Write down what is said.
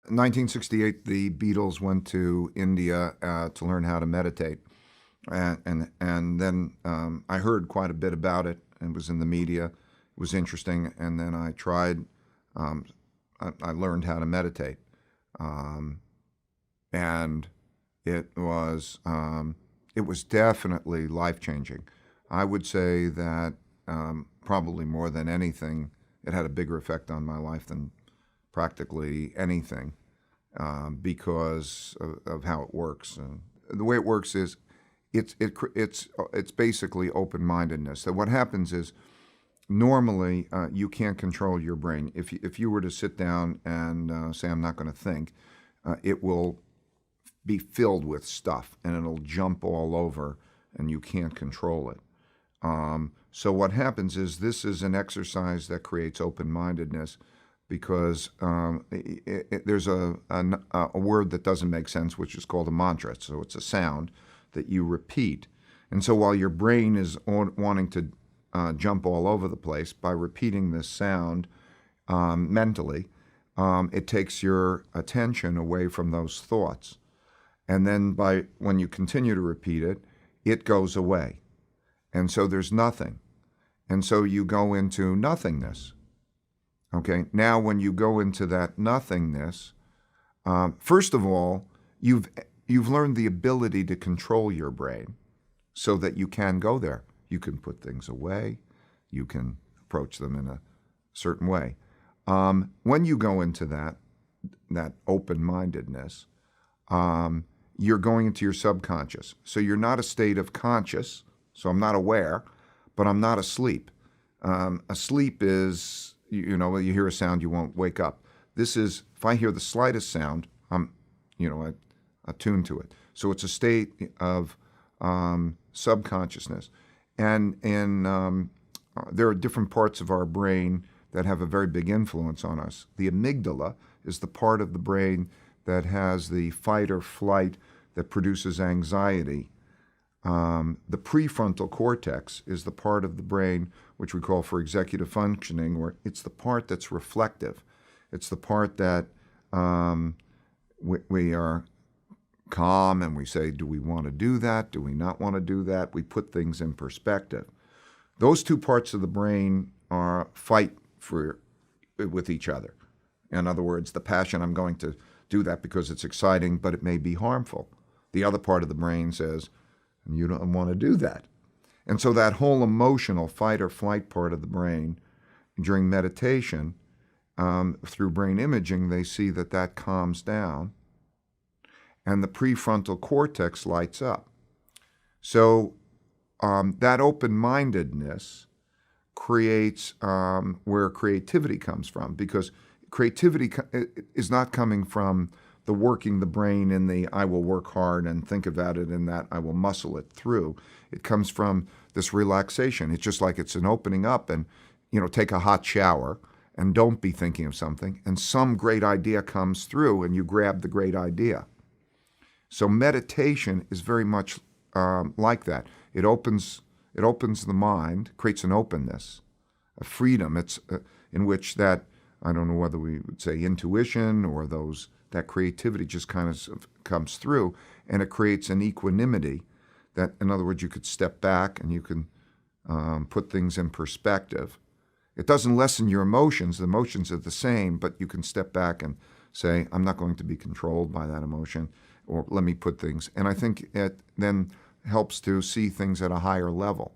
1968, the Beatles went to India to learn how to meditate, and then I heard quite a bit about it. It was in the media. It was interesting, and then I tried. Um, I learned how to meditate, um, and it was definitely life changing. I would say that probably more than anything, it had a bigger effect on my life than practically anything because of how it works. And the way it works is it's basically open-mindedness. So what happens is normally you can't control your brain. If you were to sit down and say I'm not going to think, it will be filled with stuff and it'll jump all over and you can't control it. So what happens is this is an exercise that creates open-mindedness because there's a word that doesn't make sense, which is called a mantra. So it's a sound that you repeat. And so while your brain is wanting to jump all over the place, by repeating this sound mentally, it takes your attention away from those thoughts. And then when you continue to repeat it, it goes away. And so there's nothing. And so you go into nothingness. Okay, now when you go into that nothingness, first of all, you've learned the ability to control your brain so that you can go there. You can put things away. You can approach them in a certain way. When you go into that open-mindedness, you're going into your subconscious. So you're not a state of conscious, so I'm not aware, but I'm not asleep. Asleep is, you hear a sound, you won't wake up. This is, if I hear the slightest sound, I'm, attuned to it. So it's a state of subconsciousness. And there are different parts of our brain that have a very big influence on us. The amygdala is the part of the brain that has the fight or flight that produces anxiety. The prefrontal cortex is the part of the brain which we call for executive functioning, where it's the part that's reflective. It's the part that we are calm and we say, do we want to do that? Do we not want to do that? We put things in perspective. Those two parts of the brain fight with each other. In other words, the passion, I'm going to do that because it's exciting, but it may be harmful. The other part of the brain says, you don't want to do that. And so that whole emotional fight or flight part of the brain, during meditation, through brain imaging, they see that calms down and the prefrontal cortex lights up. So that open-mindedness creates where creativity comes from, because creativity is not coming from the working the brain in the I will work hard and think about it in that I will muscle it through. It comes from this relaxation. It's just like it's an opening up and, take a hot shower and don't be thinking of something and some great idea comes through and you grab the great idea. So meditation is very much like that. It opens the mind, creates an openness, a freedom. It's in which that, I don't know whether we would say intuition or that creativity just kind of comes through, and it creates an equanimity that, in other words, you could step back and you can put things in perspective. It doesn't lessen your emotions. The emotions are the same, but you can step back and say, I'm not going to be controlled by that emotion, or let me put things. And I think it then helps to see things at a higher level.